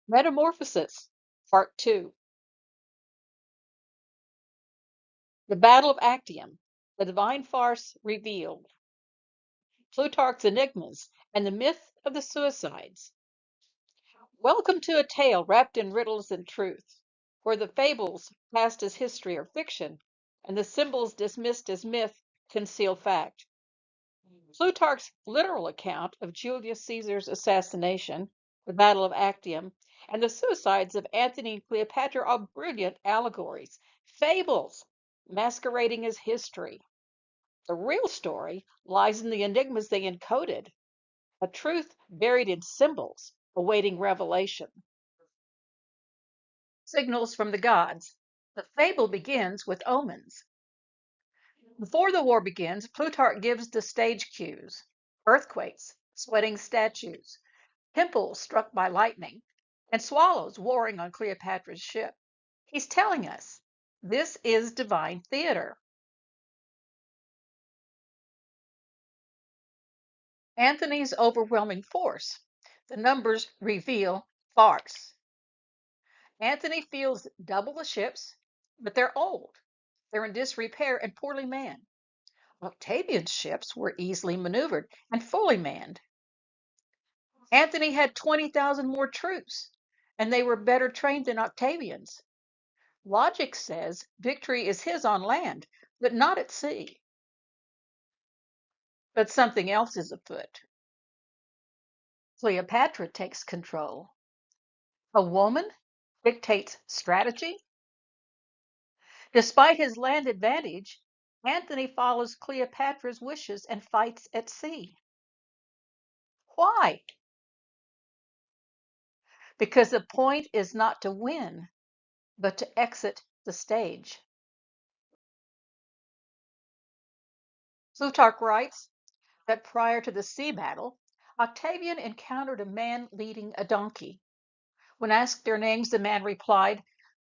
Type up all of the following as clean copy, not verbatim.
Metamorphosis, Part 2. The Battle of Actium, the divine farce revealed. Plutarch's enigmas and the myth of the suicides. Welcome to a tale wrapped in riddles and truth, where the fables passed as history or fiction, and the symbols dismissed as myth conceal fact. Plutarch's literal account of Julius Caesar's assassination, the Battle of Actium, and the suicides of Antony and Cleopatra are brilliant allegories, fables masquerading as history. The real story lies in the enigmas they encoded, a truth buried in symbols awaiting revelation. Signals from the gods. The fable begins with omens. Before the war begins, Plutarch gives the stage cues: earthquakes, sweating statues, temples struck by lightning, and swallows warring on Cleopatra's ship. He's telling us this is divine theater. Antony's overwhelming force. The numbers reveal farce. Antony fields double the ships, but they're old. They're in disrepair and poorly manned. Octavian's ships were easily maneuvered and fully manned. Antony had 20,000 more troops, and they were better trained than Octavian's. Logic says victory is his on land, but not at sea. But something else is afoot. Cleopatra takes control. A woman dictates strategy. Despite his land advantage, Antony follows Cleopatra's wishes and fights at sea. Why? Because the point is not to win, but to exit the stage. Plutarch writes that prior to the sea battle, Octavian encountered a man leading a donkey. When asked their names, the man replied,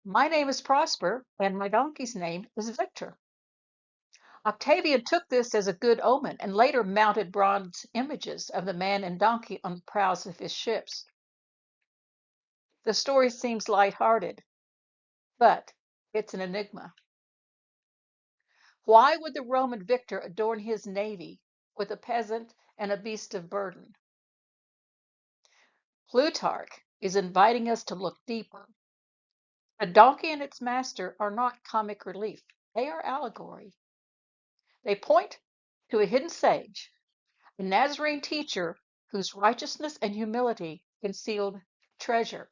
"My name is Prosper, and my donkey's name is Victor." Octavian took this as a good omen and later mounted bronze images of the man and donkey on the prows of his ships. The story seems lighthearted, but it's an enigma. Why would the Roman victor adorn his navy with a peasant and a beast of burden? Plutarch is inviting us to look deeper. A donkey and its master are not comic relief, they are allegory. They point to a hidden sage, a Nazarene teacher whose righteousness and humility concealed treasure.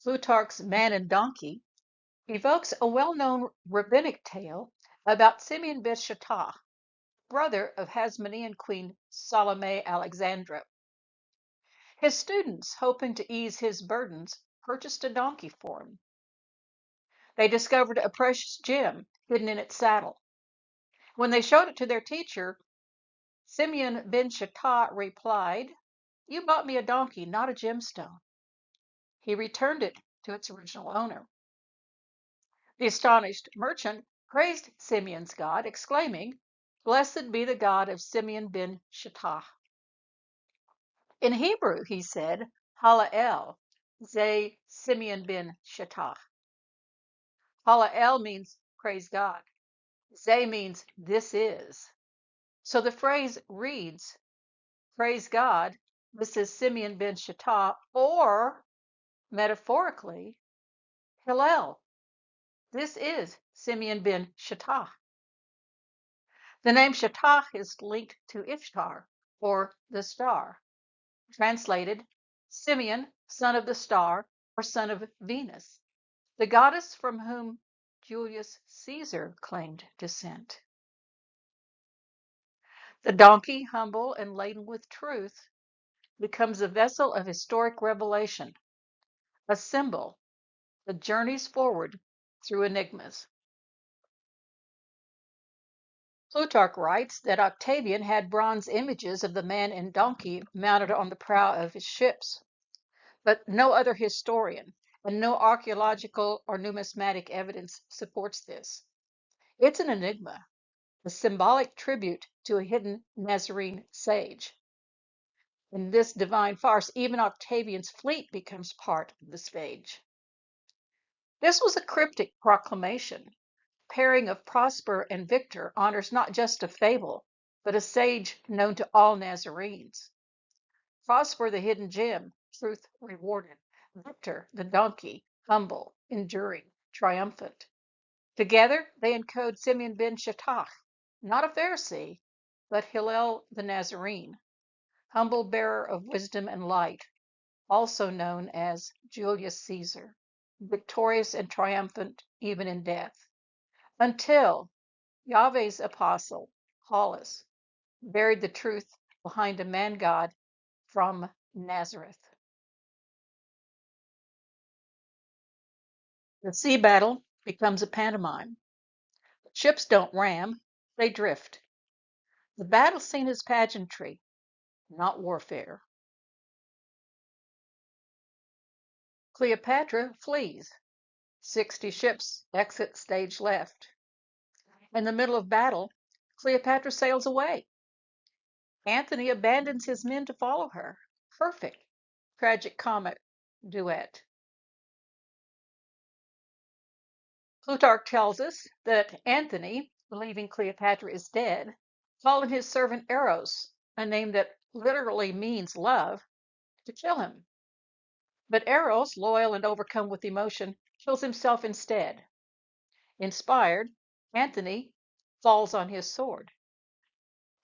Plutarch's Man and Donkey evokes a well-known rabbinic tale about Simeon ben Shetach, brother of Hasmonean queen Salome Alexandra. His students, hoping to ease his burdens, purchased a donkey for him. They discovered a precious gem hidden in its saddle. When they showed it to their teacher, Simeon ben Shetach replied, "You bought me a donkey, not a gemstone." He returned it to its original owner. The astonished merchant praised Simeon's God, exclaiming, "Blessed be the God of Simeon ben Shetach." In Hebrew, he said, Hallel, Ze Simeon ben Shetach. Hallel means praise God. Ze means this is. So the phrase reads, praise God, this is Simeon ben Shetach, or metaphorically, Hillel, this is Simeon ben Shetach. The name Shetach is linked to Ishtar, or the star. Translated, Simeon, son of the star, or son of Venus, the goddess from whom Julius Caesar claimed descent. The donkey, humble and laden with truth, becomes a vessel of historic revelation, a symbol that journeys forward through enigmas. Plutarch writes that Octavian had bronze images of the man and donkey mounted on the prow of his ships, but no other historian and no archaeological or numismatic evidence supports this. It's an enigma, a symbolic tribute to a hidden Nazarene sage. In this divine farce, even Octavian's fleet becomes part of the stage. This was a cryptic proclamation. Pairing of Prosper and Victor honors not just a fable, but a sage known to all Nazarenes. Prosper, the hidden gem, truth rewarded. Victor, the donkey, humble, enduring, triumphant. Together, they encode Simeon ben Shetach, not a Pharisee, but Hillel the Nazarene, humble bearer of wisdom and light, also known as Julius Caesar, victorious and triumphant even in death, until Yahweh's apostle, Paulus, buried the truth behind a man god from Nazareth. The sea battle becomes a pantomime. Ships don't ram, they drift. The battle scene is pageantry, not warfare. Cleopatra flees. 60 ships exit stage left. In the middle of battle, Cleopatra sails away. Antony abandons his men to follow her. Perfect tragic comic duet. Plutarch tells us that Antony, believing Cleopatra is dead, called on his servant Eros, a name that literally means love, to kill him. But Eros, loyal and overcome with emotion, kills himself instead. Inspired, Antony falls on his sword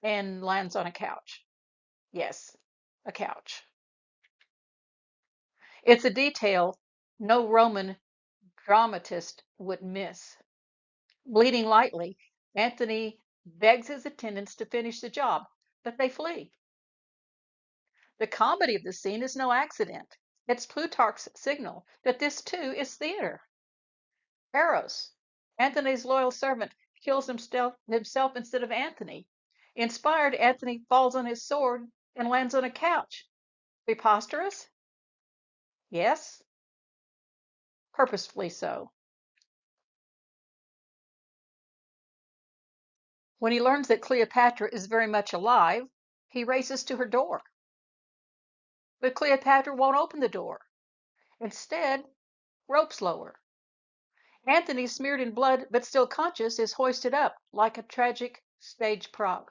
and lands on a couch. Yes, a couch. It's a detail no Roman dramatist would miss. Bleeding lightly, Antony begs his attendants to finish the job, but they flee. The comedy of the scene is no accident. It's Plutarch's signal that this too is theater. Eros, Antony's loyal servant, kills himself instead of Antony. Inspired, Antony falls on his sword and lands on a couch. Preposterous? Yes, purposefully so. When he learns that Cleopatra is very much alive, he races to her door. But Cleopatra won't open the door. Instead, ropes lower. Antony, smeared in blood but still conscious, is hoisted up like a tragic stage prop.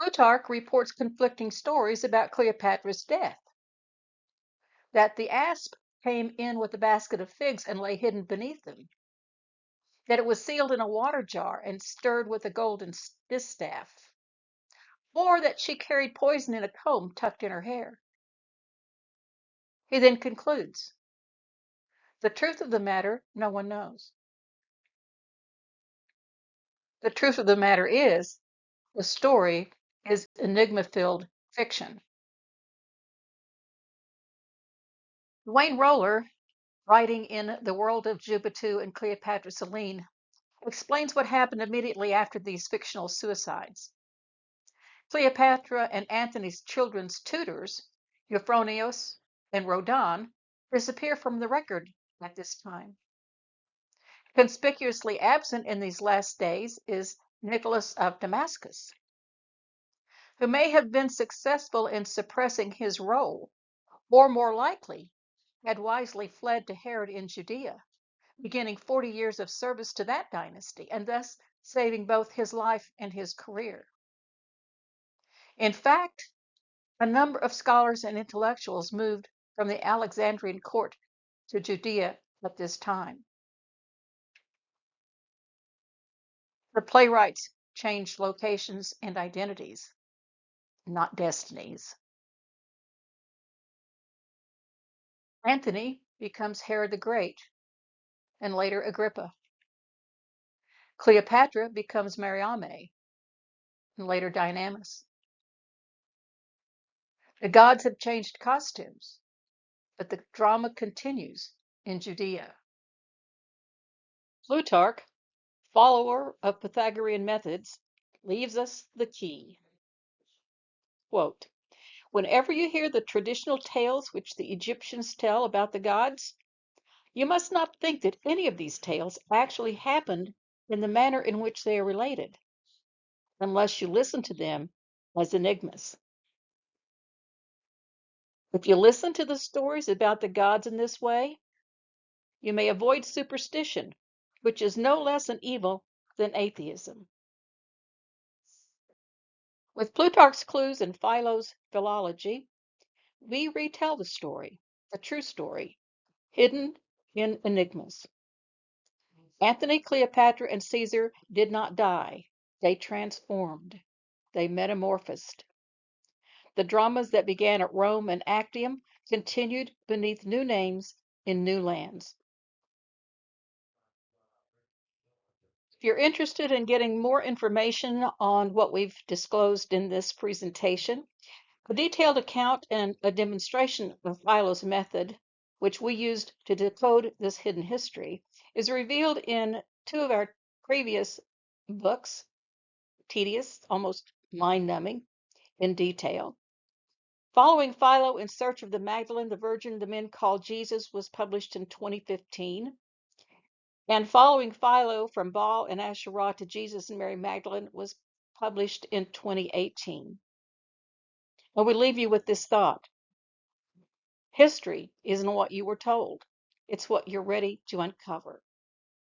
Plutarch reports conflicting stories about Cleopatra's death. That the asp came in with a basket of figs and lay hidden beneath them. That it was sealed in a water jar and stirred with a golden distaff. Or that she carried poison in a comb tucked in her hair. He then concludes, the truth of the matter no one knows. The truth of the matter is, the story is enigma-filled fiction. Wayne Roller, writing in The World of Jubitu and Cleopatra Selene, explains what happened immediately after these fictional suicides. Cleopatra and Antony's children's tutors, Euphronios and Rhodan, disappear from the record at this time. Conspicuously absent in these last days is Nicholas of Damascus, who may have been successful in suppressing his role, or more likely, had wisely fled to Herod in Judea, beginning 40 years of service to that dynasty, and thus saving both his life and his career. In fact, a number of scholars and intellectuals moved from the Alexandrian court to Judea at this time. The playwrights changed locations and identities, not destinies. Antony becomes Herod the Great, and later Agrippa. Cleopatra becomes Mariame, and later Dynamis. The gods have changed costumes, but the drama continues in Judea. Plutarch, follower of Pythagorean methods, leaves us the key. Quote, whenever you hear the traditional tales which the Egyptians tell about the gods, you must not think that any of these tales actually happened in the manner in which they are related, unless you listen to them as enigmas. If you listen to the stories about the gods in this way, you may avoid superstition, which is no less an evil than atheism. With Plutarch's clues and Philo's philology, we retell the story, the true story, hidden in enigmas. Antony, Cleopatra, and Caesar did not die. They transformed. They metamorphosed. The dramas that began at Rome and Actium continued beneath new names in new lands. If you're interested in getting more information on what we've disclosed in this presentation, a detailed account and a demonstration of Philo's method, which we used to decode this hidden history, is revealed in two of our previous books, tedious, almost mind-numbing, in detail. Following Philo in Search of the Magdalene, the Virgin the Men Called Jesus was published in 2015. And Following Philo from Baal and Asherah to Jesus and Mary Magdalene was published in 2018. And we leave you with this thought. History isn't what you were told. It's what you're ready to uncover.